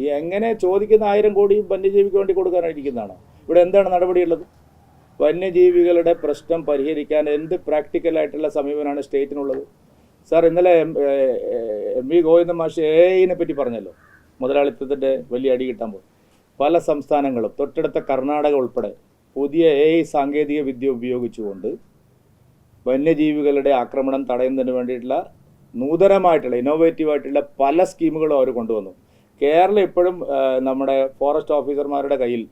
ഈ എങ്ങനെ ചോദിക്കുന്ന 1000 കോടി വന്യജീവിക്ക് വേണ്ടി കൊടുക്കാനായിരിക്കുന്നതാണ്? ഇവിടെ എന്താണ് നടപടിയുള്ളത്? വന്യജീവികളുടെ പ്രശ്നം പരിഹരിക്കാൻ എന്ത് പ്രാക്ടിക്കലായിട്ടുള്ള സമീപനമാണ് സ്റ്റേറ്റിനുള്ളത്? സാർ, ഇന്നലെ എം വി ഗോവിന്ദൻ മാഷ് AI പറ്റി പറഞ്ഞല്ലോ, മുതലാളിത്തത്തിൻ്റെ വലിയ അടി കിട്ടാൻ പോകും. പല സംസ്ഥാനങ്ങളും തൊട്ടടുത്ത കർണാടക ഉൾപ്പെടെ പുതിയ AI സാങ്കേതിക വിദ്യ ഉപയോഗിച്ചുകൊണ്ട് വന്യജീവികളുടെ ആക്രമണം തടയുന്നതിന് വേണ്ടിയിട്ടുള്ള നൂതനമായിട്ടുള്ള ഇന്നോവേറ്റീവായിട്ടുള്ള പല സ്കീമുകളും അവർ കൊണ്ടുവന്നു. കേരളം ഇപ്പോഴും നമ്മുടെ ഫോറസ്റ്റ് ഓഫീസർമാരുടെ കയ്യിൽ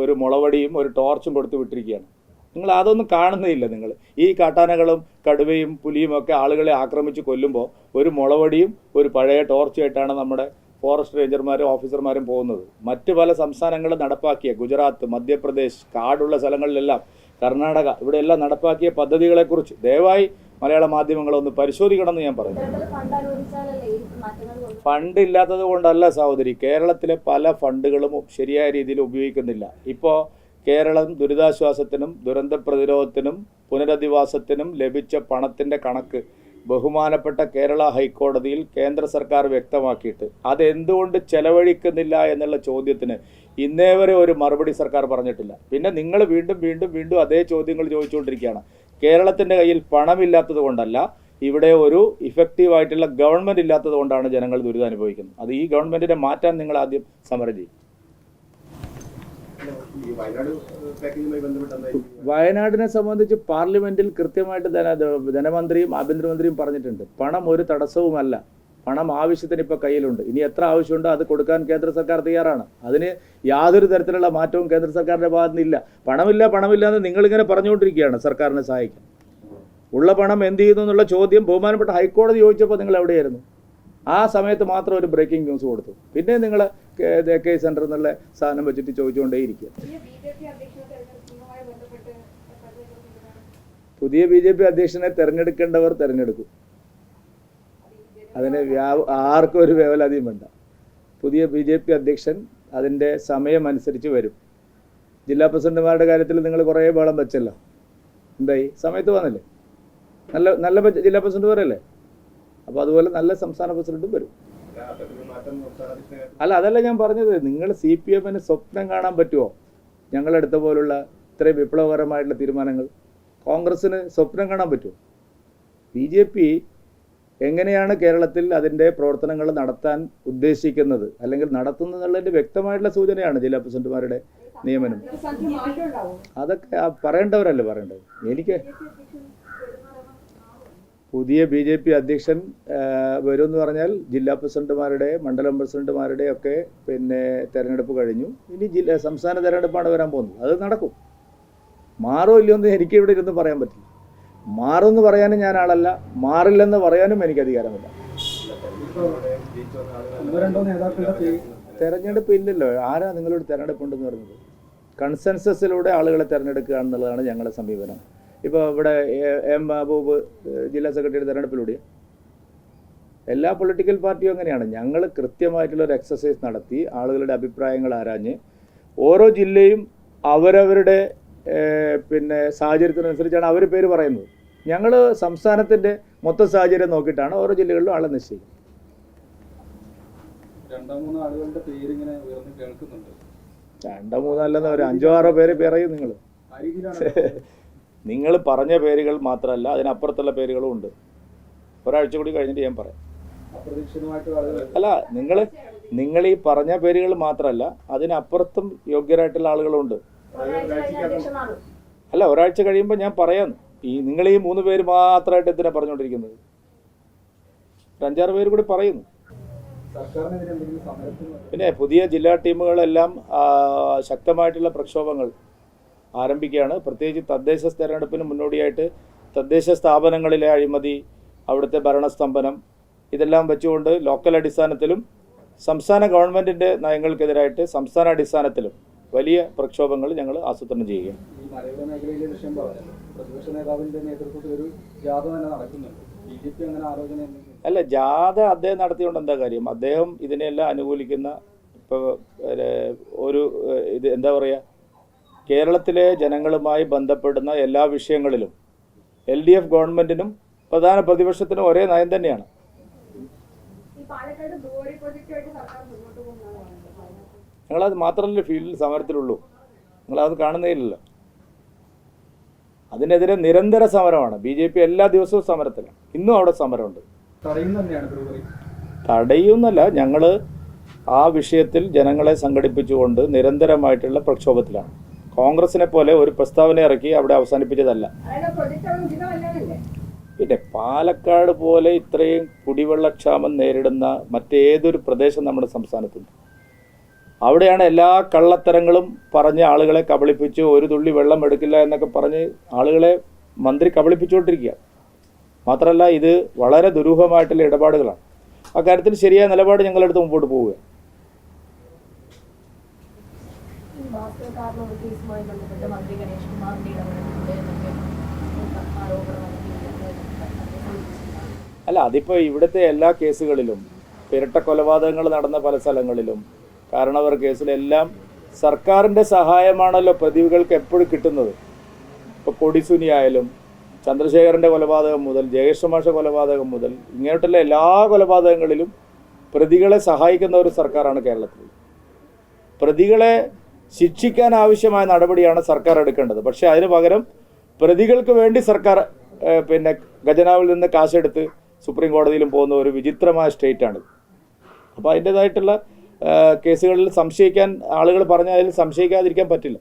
ഒരു മുളവടിയും ഒരു ടോർച്ചും കൊടുത്ത് വിട്ടിരിക്കുകയാണ്. നിങ്ങൾ അതൊന്നും കാണുന്നതില്ല. നിങ്ങൾ ഈ കാട്ടാനകളും കടുവയും പുലിയും ഒക്കെ ആളുകളെ ആക്രമിച്ച് കൊല്ലുമ്പോൾ ഒരു മുളവടിയും ഒരു പഴയ ടോർച്ചുമായിട്ടാണ് നമ്മുടെ ഫോറസ്റ്റ് റേഞ്ചർമാരും ഓഫീസർമാരും പോകുന്നത്. മറ്റ് പല സംസ്ഥാനങ്ങളും നടപ്പാക്കിയ ഗുജറാത്ത്, മധ്യപ്രദേശ്, കാടുള്ള സ്ഥലങ്ങളിലെല്ലാം, കർണാടക, ഇവിടെയെല്ലാം നടപ്പാക്കിയ പദ്ധതികളെക്കുറിച്ച് ദയവായി മലയാള മാധ്യമങ്ങളൊന്ന് പരിശോധിക്കണമെന്ന് ഞാൻ പറഞ്ഞു. ഫണ്ട് ഇല്ലാത്തത് കൊണ്ടല്ല സഹോദരി, കേരളത്തിലെ പല ഫണ്ടുകളും ശരിയായ രീതിയിൽ ഉപയോഗിക്കുന്നില്ല. ഇപ്പോൾ കേരളം ദുരിതാശ്വാസത്തിനും ദുരന്ത പ്രതിരോധത്തിനും പുനരധിവാസത്തിനും ലഭിച്ച പണത്തിൻ്റെ കണക്ക് ബഹുമാനപ്പെട്ട കേരള ഹൈക്കോടതിയിൽ കേന്ദ്ര സർക്കാർ വ്യക്തമാക്കിയിട്ട് അതെന്തുകൊണ്ട് ചെലവഴിക്കുന്നില്ല എന്നുള്ള ചോദ്യത്തിന് ഇന്നേ വരെ ഒരു മറുപടി സർക്കാർ പറഞ്ഞിട്ടില്ല. പിന്നെ നിങ്ങൾ വീണ്ടും അതേ ചോദ്യങ്ങൾ ചോദിച്ചുകൊണ്ടിരിക്കുകയാണ്. കേരളത്തിൻ്റെ കയ്യിൽ പണമില്ലാത്തത് കൊണ്ടല്ല, ഇവിടെ ഒരു ഇഫക്റ്റീവായിട്ടുള്ള ഗവൺമെൻറ് ഇല്ലാത്തത് കൊണ്ടാണ് ജനങ്ങൾ ദുരിതം അനുഭവിക്കുന്നത്. അത് ഈ ഗവൺമെൻറ്റിനെ മാറ്റാൻ നിങ്ങൾ ആദ്യം സമരം ചെയ്യും. വയനാടിനെ സംബന്ധിച്ച് പാർലമെന്റിൽ കൃത്യമായിട്ട് ധനമന്ത്രിയും ആഭ്യന്തരമന്ത്രിയും പറഞ്ഞിട്ടുണ്ട്, പണം ഒരു തടസ്സവുമല്ല, പണം ആവശ്യത്തിന് ഇപ്പോൾ കയ്യിലുണ്ട്. ഇനി എത്ര ആവശ്യമുണ്ടോ അത് കൊടുക്കാൻ കേന്ദ്ര സർക്കാർ തയ്യാറാണ്. അതിന് യാതൊരു തരത്തിലുള്ള മാറ്റവും കേന്ദ്ര സർക്കാരിൻ്റെ ഭാഗത്ത് നിന്നില്ല. പണമില്ല എന്ന് നിങ്ങളിങ്ങനെ പറഞ്ഞുകൊണ്ടിരിക്കുകയാണ് സർക്കാരിനെ സഹായിക്കാൻ. ഉള്ള പണം എന്ത് ചെയ്യുന്നു എന്നുള്ള ചോദ്യം ബഹുമാനപ്പെട്ട ഹൈക്കോടതി ചോദിച്ചപ്പോൾ നിങ്ങൾ എവിടെയായിരുന്നു? ആ സമയത്ത് മാത്രം ഒരു ബ്രേക്കിംഗ് ന്യൂസ് കൊടുത്തു. പിന്നെ നിങ്ങൾ കെ സെൻറ്റർ എന്നുള്ള സാധനം വെച്ചിട്ട് ചോദിച്ചുകൊണ്ടേയിരിക്കുക. പുതിയ BJP അധ്യക്ഷനെ തിരഞ്ഞെടുക്കേണ്ടവർ തിരഞ്ഞെടുക്കും. അതിന് ആർക്കും ഒരു വേവലാതിയും വേണ്ട. പുതിയ BJP അധ്യക്ഷൻ അതിൻ്റെ സമയമനുസരിച്ച് വരും. ജില്ലാ പ്രസിഡന്റുമാരുടെ കാര്യത്തിൽ നിങ്ങൾ കുറേ ബഹളം വെച്ചല്ലോ, എന്തായി? സമയത്ത് വന്നില്ലേ? നല്ല ജില്ലാ പ്രസിഡന്റ് വരല്ലേ? അപ്പോൾ അതുപോലെ നല്ല സംസ്ഥാന പ്രസിഡന്റും വരും. അല്ല, അതല്ല ഞാൻ പറഞ്ഞത്. നിങ്ങൾ CPM-ന് സ്വപ്നം കാണാൻ പറ്റുമോ ഞങ്ങളെടുത്ത പോലുള്ള ഇത്രയും വിപ്ലവകരമായിട്ടുള്ള തീരുമാനങ്ങൾ? കോൺഗ്രസ്സിന് സ്വപ്നം കാണാൻ പറ്റുമോ? BJP എങ്ങനെയാണ് കേരളത്തിൽ അതിൻ്റെ പ്രവർത്തനങ്ങൾ നടത്താൻ ഉദ്ദേശിക്കുന്നത് അല്ലെങ്കിൽ നടത്തുന്നതെന്നുള്ളതിൻ്റെ വ്യക്തമായിട്ടുള്ള സൂചനയാണ് ജില്ലാ പ്രസിഡന്റുമാരുടെ നിയമനം. അതൊക്കെ പറയേണ്ടവരല്ലേ പറയേണ്ടത്. എനിക്ക് പുതിയ BJP അധ്യക്ഷൻ വരുമെന്ന് പറഞ്ഞാൽ ജില്ലാ പ്രസിഡന്റുമാരുടെ മണ്ഡലം പ്രസിഡന്റുമാരുടെ ഒക്കെ പിന്നെ തെരഞ്ഞെടുപ്പ് കഴിഞ്ഞു. ഇനി സംസ്ഥാന തെരഞ്ഞെടുപ്പാണ് വരാൻ പോകുന്നത്. അത് നടക്കും. മാറോ ഇല്ലയെന്ന് എനിക്ക് ഇവിടെ ഇരുന്ന് പറയാൻ പറ്റില്ല. മാറുമെന്ന് പറയാനും ഞാൻ ആളല്ല, മാറില്ലെന്ന് പറയാനും എനിക്ക് അധികാരമില്ല. തെരഞ്ഞെടുപ്പ് ഇല്ലല്ലോ. ആരാ നിങ്ങളോട് തെരഞ്ഞെടുപ്പുണ്ടെന്ന് പറയുന്നത്? കൺസെൻസസിലൂടെ ആളുകളെ തിരഞ്ഞെടുക്കുക എന്നുള്ളതാണ് ഞങ്ങളുടെ സമീപനം. ഇപ്പോൾ ഇവിടെ M മഹബൂബ് ജില്ലാ സെക്രട്ടറി തെരഞ്ഞെടുപ്പിലൂടെ എല്ലാ പൊളിറ്റിക്കൽ പാർട്ടിയും അങ്ങനെയാണ്. ഞങ്ങൾ കൃത്യമായിട്ടുള്ളൊരു എക്സസൈസ് നടത്തി ആളുകളുടെ അഭിപ്രായങ്ങൾ ആരാഞ്ഞ് ഓരോ ജില്ലയും അവരവരുടെ പിന്നെ സാഹചര്യത്തിനനുസരിച്ചാണ് അവർ പേര് പറയുന്നത്. ഞങ്ങൾ സംസ്ഥാനത്തിൻ്റെ മൊത്തം സാഹചര്യം നോക്കിയിട്ടാണ് ഓരോ ജില്ലകളിലും ആളെ നിശ്ചയിക്കുന്നത്. 2-3 ആളുകളുടെ പേര് ഇങ്ങനെ ഉയർന്നു കേൾക്കുന്നുണ്ട്. 2-3 അല്ലെന്ന് ഒരു 5-6 പേര് പറയും. നിങ്ങൾ പറഞ്ഞ പേരുകൾ മാത്രമല്ല, അതിനപ്പുറത്തുള്ള പേരുകളും ഉണ്ട്. ഒരാഴ്ച കൂടി കഴിഞ്ഞിട്ട് ഞാൻ പറയാം. അല്ല, നിങ്ങൾ ഈ പറഞ്ഞ പേരുകൾ മാത്രമല്ല, അതിനപ്പുറത്തും യോഗ്യരായിട്ടുള്ള ആളുകളുണ്ട്. അല്ല, ഒരാഴ്ച കഴിയുമ്പോൾ ഞാൻ പറയാം. നിങ്ങൾ ഈ 3 പേര് മാത്രമായിട്ട് എന്തിനാണ് പറഞ്ഞുകൊണ്ടിരിക്കുന്നത്? 5-6 പേര് കൂടി പറയുന്നു. പിന്നെ പുതിയ ജില്ലാ ടീമുകളെല്ലാം ശക്തമായിട്ടുള്ള പ്രക്ഷോഭങ്ങൾ ആരംഭിക്കുകയാണ്. പ്രത്യേകിച്ച് തദ്ദേശ തെരഞ്ഞെടുപ്പിന് മുന്നോടിയായിട്ട് തദ്ദേശ സ്ഥാപനങ്ങളിലെ അഴിമതി, അവിടുത്തെ ഭരണസ്തംഭനം, ഇതെല്ലാം വെച്ചുകൊണ്ട് ലോക്കൽ അടിസ്ഥാനത്തിലും സംസ്ഥാന ഗവൺമെൻറ്റിൻ്റെ നയങ്ങൾക്കെതിരായിട്ട് സംസ്ഥാന അടിസ്ഥാനത്തിലും വലിയ പ്രക്ഷോഭങ്ങൾ ഞങ്ങൾ ആസൂത്രണം ചെയ്യുകയാണ്. അല്ല, ജാഥ അദ്ദേഹം നടത്തിയോണ്ട് എന്താ കാര്യം? അദ്ദേഹം ഇതിനെല്ലാം അനുകൂലിക്കുന്ന ഇപ്പോൾ ഒരു ഇത് എന്താ പറയുക, കേരളത്തിലെ ജനങ്ങളുമായി ബന്ധപ്പെടുന്ന എല്ലാ വിഷയങ്ങളിലും LDF ഗവൺമെൻറ്റിനും പ്രധാന പ്രതിപക്ഷത്തിനും ഒരേ നയം തന്നെയാണ്. ഞങ്ങളത് മാത്രമല്ല ഫീൽഡിൽ സമരത്തിലുള്ളൂ, നിങ്ങളത് കാണുന്നേ ഇല്ലല്ലോ. അതിനെതിരെ നിരന്തര സമരമാണ്. BJP എല്ലാ ദിവസവും സമരത്തിലാണ്, ഇന്നും അവിടെ സമരമുണ്ട്. തടയുന്നല്ല, ഞങ്ങൾ ആ വിഷയത്തിൽ ജനങ്ങളെ സംഘടിപ്പിച്ചുകൊണ്ട് നിരന്തരമായിട്ടുള്ള പ്രക്ഷോഭത്തിലാണ്. കോൺഗ്രസിനെ പോലെ ഒരു പ്രസ്താവന ഇറക്കി അവിടെ അവസാനിപ്പിച്ചതല്ല. പിന്നെ പാലക്കാട് പോലെ ഇത്രയും കുടിവെള്ളക്ഷാമം നേരിടുന്ന മറ്റേതൊരു പ്രദേശം നമ്മുടെ സംസ്ഥാനത്തുണ്ട്. അവിടെയാണ് എല്ലാ കള്ളത്തരങ്ങളും പറഞ്ഞ് ആളുകളെ കബളിപ്പിച്ച് ഒരു തുള്ളി വെള്ളം എടുക്കില്ല എന്നൊക്കെ പറഞ്ഞ് ആളുകളെ മന്ത്രി കബളിപ്പിച്ചുകൊണ്ടിരിക്കുക. മാത്രമല്ല ഇത് വളരെ ദുരൂഹമായിട്ടുള്ള ഇടപാടുകളാണ്. അക്കാര്യത്തിൽ ശരിയായ നിലപാട് ഞങ്ങളെടുത്ത് മുമ്പോട്ട് പോവുക. അല്ല, അതിപ്പോൾ ഇവിടുത്തെ എല്ലാ കേസുകളിലും ഇരട്ട കൊലപാതകങ്ങൾ നടന്ന പല സ്ഥലങ്ങളിലും കാരണവർ കേസിലെല്ലാം സർക്കാരിൻ്റെ സഹായമാണല്ലോ പ്രതികൾക്ക് എപ്പോഴും കിട്ടുന്നത്. ഇപ്പോൾ കൊടിസുനി ആയാലും ചന്ദ്രശേഖരൻ്റെ കൊലപാതകം മുതൽ ജയകൃഷ്ണമാഷ കൊലപാതകം മുതൽ ഇങ്ങോട്ടുള്ള എല്ലാ കൊലപാതകങ്ങളിലും പ്രതികളെ സഹായിക്കുന്ന ഒരു സർക്കാരാണ് കേരളത്തിൽ. പ്രതികളെ ശിക്ഷിക്കാൻ ആവശ്യമായ നടപടിയാണ് സർക്കാർ എടുക്കേണ്ടത്. പക്ഷേ അതിന് പകരം പ്രതികൾക്ക് വേണ്ടി സർക്കാർ പിന്നെ ഖജനാവിൽ നിന്ന് കാശെടുത്ത് സുപ്രീം കോടതിയിലും പോകുന്ന ഒരു വിചിത്രമായ സ്റ്റേറ്റാണ്. അപ്പോൾ അതിൻ്റേതായിട്ടുള്ള കേസുകളിൽ സംശയിക്കാൻ ആളുകൾ പറഞ്ഞാൽ അതിൽ സംശയിക്കാതിരിക്കാൻ പറ്റില്ല.